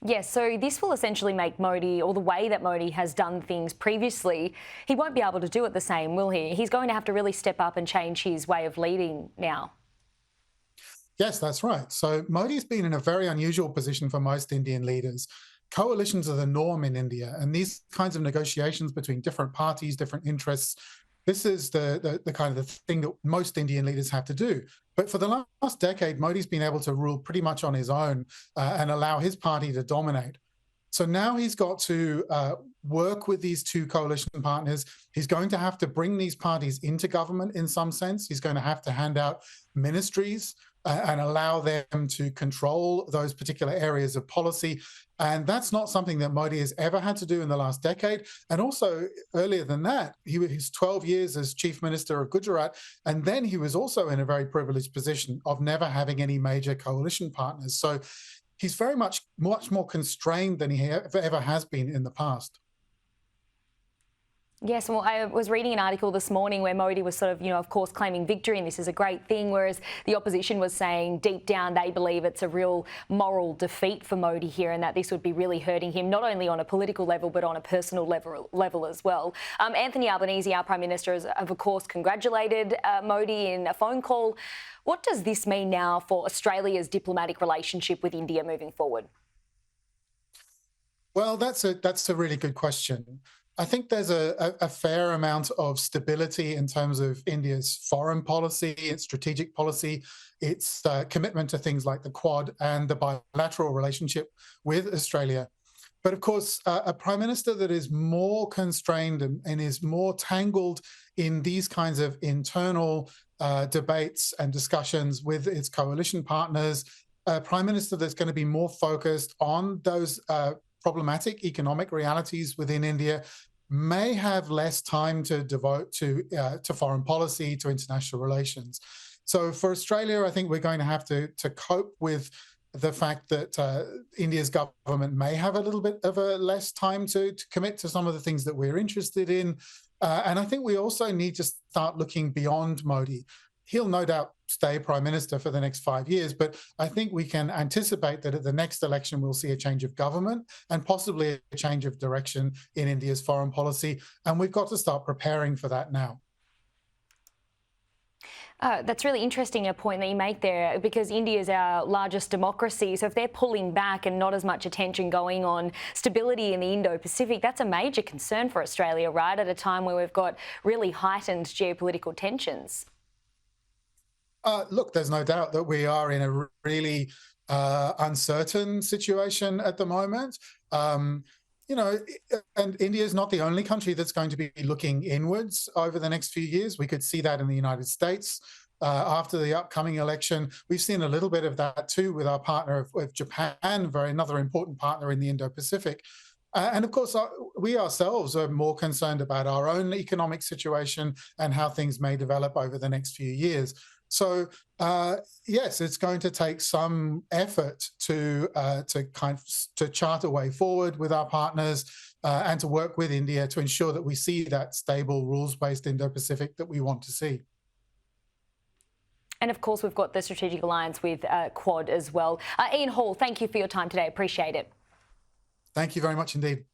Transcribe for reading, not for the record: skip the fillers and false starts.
Yes, so this will essentially make Modi, or the way that Modi has done things previously, he won't be able to do it the same, will he? He's going to have to really step up and change his way of leading now. Yes, that's right. So Modi's been in a very unusual position for most Indian leaders. Coalitions are the norm in India, and these kinds of negotiations between different parties, different interests, this is the kind of the thing that most Indian leaders have to do. But for the last decade, Modi's been able to rule pretty much on his own and allow his party to dominate. So now he's got to work with these two coalition partners. He's going to have to bring these parties into government in some sense. He's going to have to hand out ministries and allow them to control those particular areas of policy. And that's not something that Modi has ever had to do in the last decade. And also, earlier than that, he was 12 years as chief minister of Gujarat. And then he was also in a very privileged position of never having any major coalition partners. So he's very much more constrained than he ever has been in the past. Yes, well, I was reading an article this morning where Modi was sort of, of course, claiming victory and this is a great thing, whereas the opposition was saying deep down they believe it's a real moral defeat for Modi here and that this would be really hurting him, not only on a political level but on a personal level as well. Anthony Albanese, our Prime Minister, has, of course, congratulated Modi in a phone call. What does this mean now for Australia's diplomatic relationship with India moving forward? Well, that's a really good question. I think there's a fair amount of stability in terms of India's foreign policy, its strategic policy, its commitment to things like the Quad and the bilateral relationship with Australia. But of course, a prime minister that is more constrained and is more tangled in these kinds of internal debates and discussions with its coalition partners, a prime minister that's going to be more focused on those problematic economic realities within India may have less time to devote to foreign policy, to international relations. So for Australia, I think we're going to have to cope with the fact that India's government may have a little bit of a less time to commit to some of the things that we're interested in. And I think we also need to start looking beyond Modi. He'll no doubt stay prime minister for the next 5 years, but I think we can anticipate that at the next election we'll see a change of government and possibly a change of direction in India's foreign policy. And we've got to start preparing for that now. That's really interesting, a point that you make there, because India is our largest democracy. So if they're pulling back and not as much attention going on stability in the Indo-Pacific, that's a major concern for Australia, right, at a time where we've got really heightened geopolitical tensions. Look, there's no doubt that we are in a really uncertain situation at the moment. And India is not the only country that's going to be looking inwards over the next few years. We could see that in the United States after the upcoming election. We've seen a little bit of that too with our partner with Japan, another important partner in the Indo-Pacific. And of course, we ourselves are more concerned about our own economic situation and how things may develop over the next few years. So yes, it's going to take some effort to chart a way forward with our partners and to work with India to ensure that we see that stable, rules-based Indo-Pacific that we want to see. And of course, we've got the strategic alliance with Quad as well. Ian Hall, thank you for your time today. Appreciate it. Thank you very much indeed.